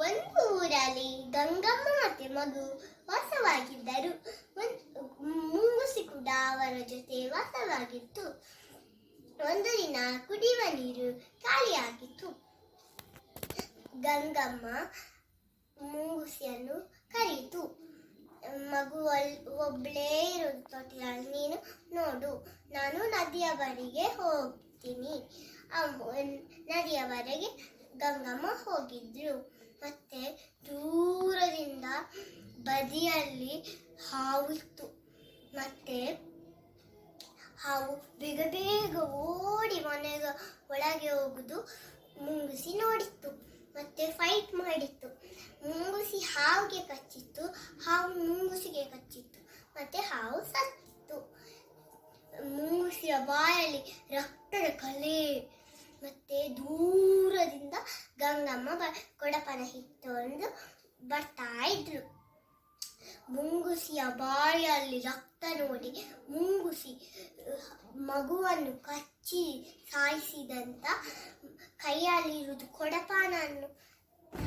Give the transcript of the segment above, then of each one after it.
ಒಂದು ಊರಲ್ಲಿ ಗಂಗಮ್ಮ ಮತ್ತೆ ಮಗು ವಾಸವಾಗಿದ್ದರು. ಮುಂಗುಸಿ ಕೂಡ ಅವರ ಜೊತೆ ವಾಸವಾಗಿತ್ತು. ಒಂದು ದಿನ ಕುಡಿಯುವ ನೀರು ಖಾಲಿಯಾಗಿತ್ತು. ಗಂಗಮ್ಮ ಮುಂಗುಸಿಯನ್ನು ಕರೆಯಿತು. ಮಗು ಒಬ್ಳೇ ಇರೋದು ತೊಟ್ಟಿಲಲ್ಲಿ, ನೀನು ನೋಡು, ನಾನು ನದಿಯ ಬಳಿಗೆ ಹೋಗ್ತೀನಿ. ನದಿಯವರೆಗೆ ಗಂಗಮ್ಮ ಹೋಗಿದ್ರು. ಮತ್ತೆ ದೂರದಿಂದ ಬದಿಯಲ್ಲಿ ಹಾವು ಇತ್ತು. ಮತ್ತೆ ಹಾವು ಬೇಗ ಬೇಗ ಓಡಿ ಮನೆಗೆ ಒಳಗೆ ಹೋಗುದು ಮುಂಗುಸಿ ನೋಡಿತ್ತು. ಮತ್ತೆ ಫೈಟ್ ಮಾಡಿತ್ತು. ಮುಂಗುಸಿ ಹಾವಿಗೆ ಕಚ್ಚಿತ್ತು, ಹಾವು ಮುಂಗುಸಿಗೆ ಕಚ್ಚಿತ್ತು. ಮತ್ತೆ ಹಾವು ಸತ್ತಿತ್ತು. ಮುಂಗುಸಿಯ ಬಾಯಲ್ಲಿ ರಕ್ತದ ಕಲೆ. ಮತ್ತೆ ದೂರದಿಂದ ಗಂಗಮ್ಮ ಕೊಡಪನ ಹಿಡ್ಕೊಂಡು ಬರ್ತಾ ಇದ್ರು. ಮುಂಗುಸಿಯ ಬಾಯಲ್ಲಿ ರಕ್ತ ನೋಡಿ ಮುಂಗುಸಿ ಮಗುವನ್ನು ಕಚ್ಚಿ ಸಾಯಿಸಿದಂತ ಕೈಯಲ್ಲಿರುವುದು ಕೊಡಪಾನನ್ನು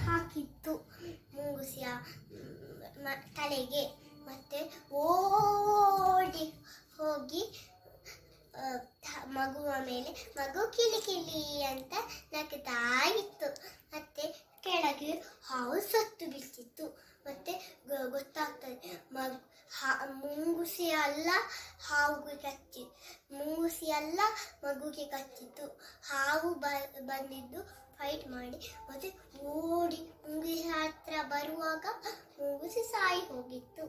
ಹಾಕಿತ್ತು ಮುಂಗುಸಿಯ ತಲೆಗೆ. ಮತ್ತೆ ಓಡಿ ಹೋಗಿ ಮಗುವ ಮೇಲೆ ಮಗು ಕಿಲಿ ಕಿಲಿ ಅಂತ ನಗ್ತಾ ಇತ್ತು. ಮತ್ತೆ ಕೆಳಗೆ ಹಾವು ಸತ್ತು ಬೀಳ್ತಿತ್ತು. ಮತ್ತೆ ಗೊತ್ತಾಗ್ತದೆ ಮುಂಗುಸಿ ಅಲ್ಲ ಹಾವುಗೆ ಕಚ್ಚಿ, ಮುಂಗುಸಿ ಅಲ್ಲ ಮಗುಗೆ ಕಚ್ಚಿತ್ತು. ಹಾವು ಬಂದಿದ್ದು ಫೈಟ್ ಮಾಡಿ ಮತ್ತೆ ಓಡಿ ಮುಂಗುಸಿ ಹತ್ರ ಬರುವಾಗ ಮುಂಗುಸಿ ಸಾಯಿ ಹೋಗಿತ್ತು.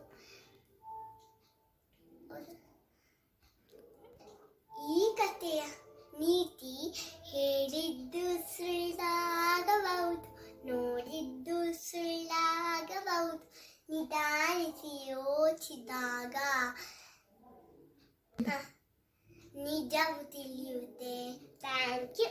ಈ ಕಥೆಯ ನೀತಿ ಹೇಳಿದ್ದು ಸುಳ್ಳಾಗಬಹುದು, ನೋಡಿದ್ದು ಸುಳ್ಳಾಗಬಹುದು, ನಿಧಾನಿಸಿ ಯೋಚಿಸಿದಾಗ ನಿಜವು ತಿಳಿಯುತ್ತೆ. Thank you.